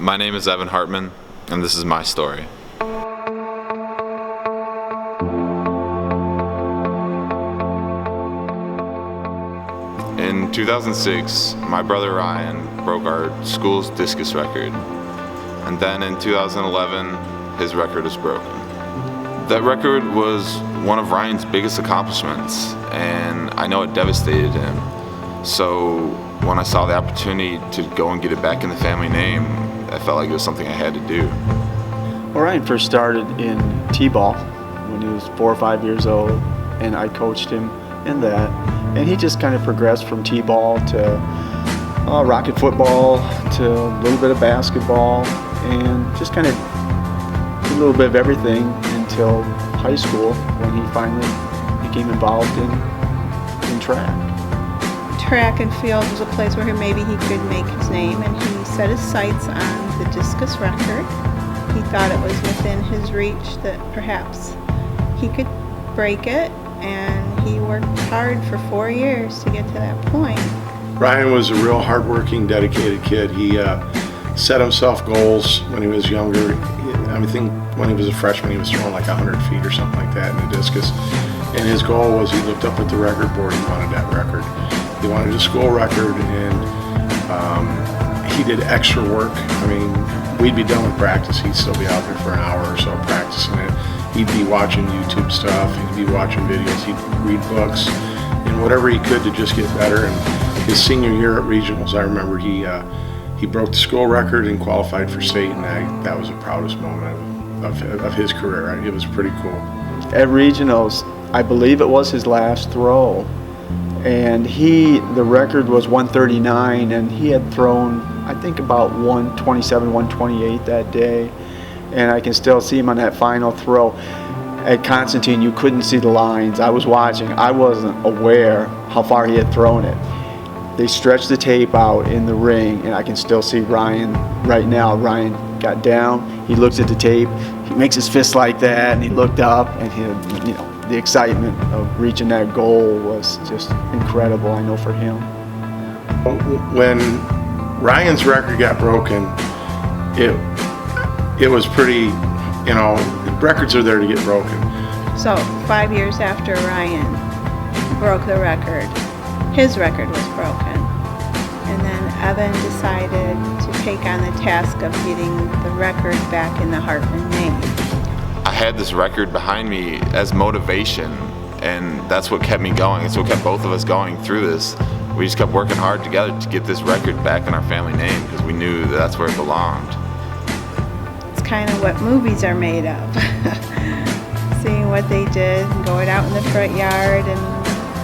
My name is Evan Hartman, and this is my story. In 2006, my brother Ryan broke our school's Discus record, and then in 2011, his record was broken. That record was one of Ryan's biggest accomplishments, and I know it devastated him. So when I saw the opportunity to go and get it back in the family name, I felt like it was something I had to do. Well, Ryan first started in T-ball when he was 4 or 5 years old, and I coached him in that. And he just kind of progressed from T-ball to rocket football to a little bit of basketball, and just kind of did a little bit of everything until high school when he finally became involved in track. Track and field was a place where maybe he could make his name, and he set his sights on the Discus record. He thought it was within his reach that perhaps he could break it, and he worked hard for 4 years to get to that point. Ryan was a real hardworking, dedicated kid. He set himself goals when he was younger. I think when he was a freshman, he was throwing like 100 feet or something like that in the discus. And his goal was, he looked up at the record board, he wanted that record. He wanted a school record, and he did extra work. I mean, we'd be done with practice, he'd still be out there for an hour or so practicing it. He'd be watching YouTube stuff, he'd be watching videos, he'd read books, and whatever he could to just get better. And his senior year at regionals, I remember he broke the school record and qualified for state, and that was the proudest moment of his career. It was pretty cool. At regionals, I believe it was his last throw, and the record was 139, and he had thrown, I think, about 127, 128 that day. And I can still see him on that final throw. At Constantine, you couldn't see the lines. I was watching. I wasn't aware how far he had thrown it. They stretched the tape out in the ring, and I can still see Ryan right now. Ryan got down, he looks at the tape, he makes his fist like that, and he looked up, and the excitement of reaching that goal was just incredible, I know, for him. When Ryan's record got broken, it was pretty, records are there to get broken. So 5 years after Ryan broke the record, his record was broken. And then Evan decided to take on the task of getting the record back in the Hartman name. I had this record behind me as motivation, and that's what kept me going. It's what kept both of us going through this. We just kept working hard together to get this record back in our family name because we knew that's where it belonged. It's kind of what movies are made of. Seeing what they did, going out in the front yard, and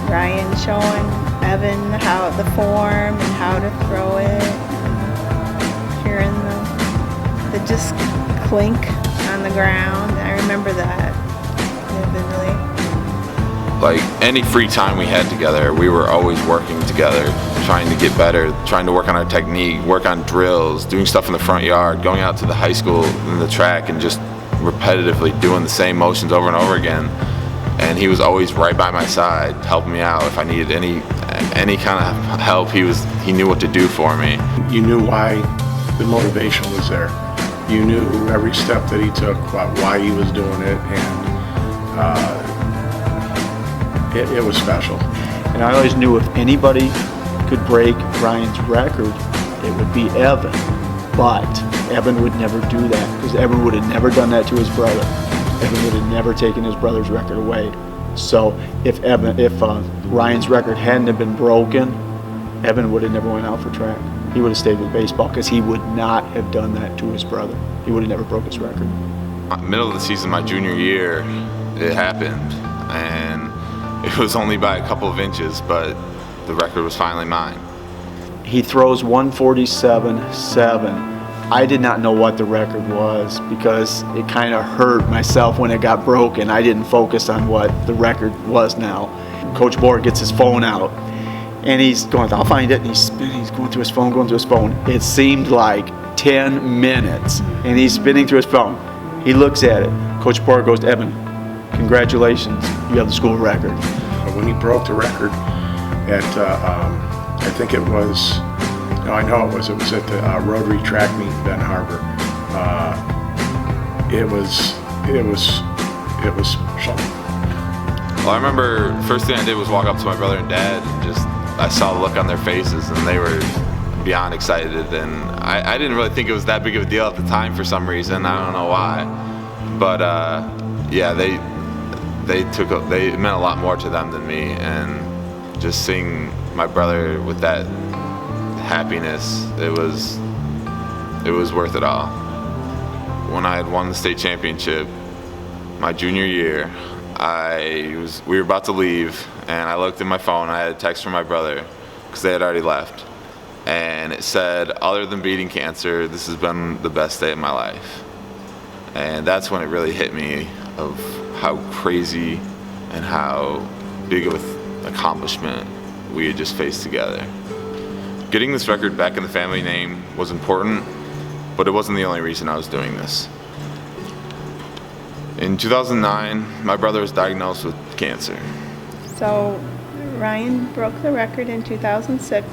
Ryan showing Evan how the form and how to throw it, and hearing the disc clink on the ground. I remember that vividly. Like any free time we had together, we were always working together, trying to get better, trying to work on our technique, work on drills, doing stuff in the front yard, going out to the high school in the track and just repetitively doing the same motions over and over again. And he was always right by my side, helping me out if I needed any kind of help. He knew what to do for me. You knew why the motivation was there. You knew every step that he took, why he was doing it, and it was special. And I always knew if anybody could break Ryan's record, it would be Evan. But Evan would never do that, because Evan would have never done that to his brother. Evan would have never taken his brother's record away. So if Ryan's record hadn't have been broken, Evan would have never went out for track. He would have stayed with baseball, because he would not have done that to his brother. He would have never broke his record. Middle of the season, my junior year, it happened, and it was only by a couple of inches, but the record was finally mine. He throws 147.7. I did not know what the record was, because it kind of hurt myself when it got broken. I didn't focus on what the record was now. Coach Borg gets his phone out, and he's going, I'll find it, and he's going through his phone. It seemed like 10 minutes, and he's spinning through his phone. He looks at it. Coach Borg goes to Evan, congratulations, you have the school record. When he broke the record at, I think it was No, I know it was. It was at the Rotary Track Meet in Ben Harbor. It was special. Well, I remember first thing I did was walk up to my brother and dad and just I saw the look on their faces and they were beyond excited, and I didn't really think it was that big of a deal at the time for some reason. I don't know why, but yeah, they meant a lot more to them than me, and just seeing my brother with that happiness, it was worth it all. When I had won the state championship my junior year, we were about to leave, and I looked at my phone. I had a text from my brother because they had already left, and it said, "Other than beating cancer, this has been the best day of my life." And that's when it really hit me of how crazy and how big of an accomplishment we had just faced together. Getting this record back in the family name was important, but it wasn't the only reason I was doing this. In 2009, my brother was diagnosed with cancer. So Ryan broke the record in 2006.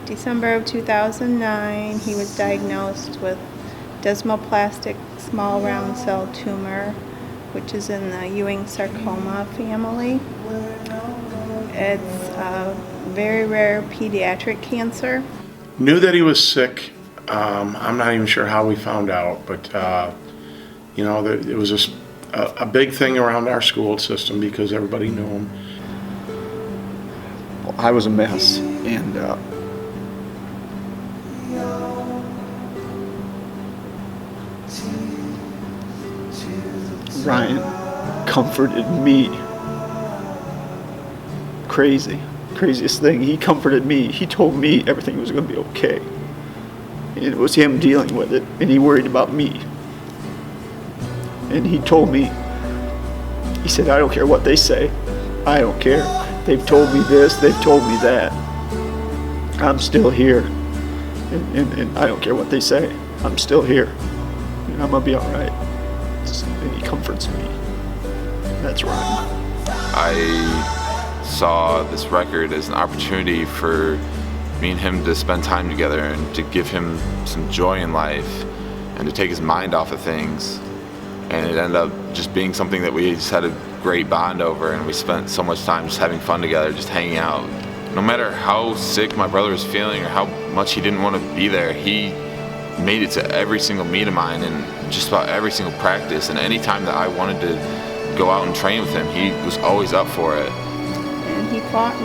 December of 2009, he was diagnosed with desmoplastic small round cell tumor, which is in the Ewing sarcoma family. It's a very rare pediatric cancer. Knew that he was sick. I'm not even sure how we found out, but it was just a big thing around our school system because everybody knew him. Well, I was a mess, and Ryan comforted me. Craziest thing, he comforted me. He told me everything was going to be okay. And it was him dealing with it, and he worried about me. And he told me, he said, "I don't care what they say. I don't care. They've told me this, they've told me that. I'm still here. And I don't care what they say. I'm still here. And I'm going to be all right." And he comforts me. That's Ryan. I saw this record as an opportunity for me and him to spend time together and to give him some joy in life and to take his mind off of things. And it ended up just being something that we just had a great bond over, and we spent so much time just having fun together, just hanging out. No matter how sick my brother was feeling or how much he didn't want to be there, he made it to every single meet of mine and just about every single practice. And any time that I wanted to go out and train with him, he was always up for it. And he fought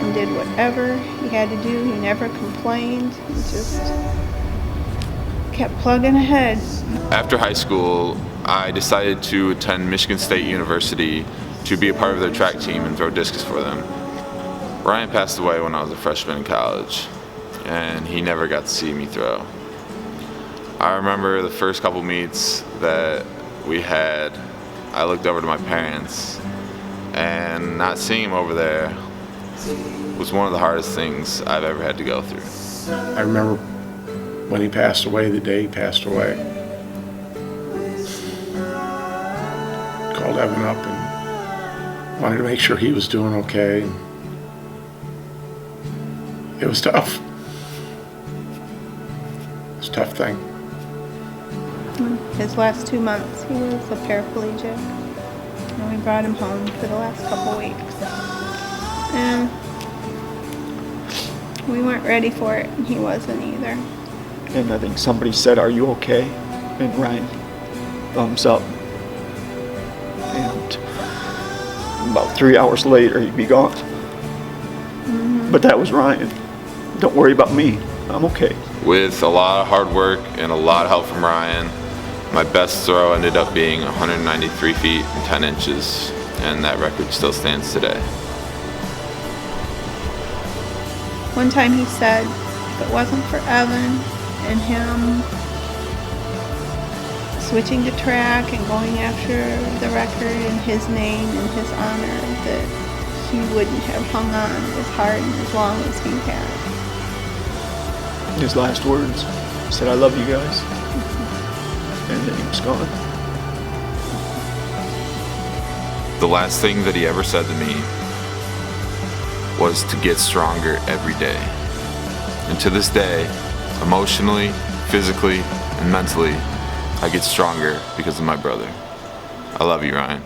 and did whatever he had to do. He never complained. He just kept plugging ahead. After high school, I decided to attend Michigan State University to be a part of their track team and throw discus for them. Ryan passed away when I was a freshman in college, and he never got to see me throw. I remember the first couple meets that we had, I looked over to my parents, and not seeing him over there was one of the hardest things I've ever had to go through. I remember when he passed away, the day he passed away. Called Evan up and wanted to make sure he was doing okay. It was tough. It was a tough thing. His last 2 months, he was a paraplegic, and we brought him home for the last couple weeks. And we weren't ready for it, and he wasn't either. And I think somebody said, "Are you okay?" And Ryan, thumbs up. And about 3 hours later, he'd be gone. Mm-hmm. But that was Ryan. "Don't worry about me. I'm okay." With a lot of hard work and a lot of help from Ryan, my best throw ended up being 193 feet and 10 inches, and that record still stands today. One time he said, if it wasn't for Evan and him switching to track and going after the record in his name and his honor, that he wouldn't have hung on as hard and as long as he had. His last words, he said, "I love you guys." And then he was gone. The last thing that he ever said to me was to get stronger every day. And to this day, emotionally, physically, and mentally, I get stronger because of my brother. I love you, Ryan.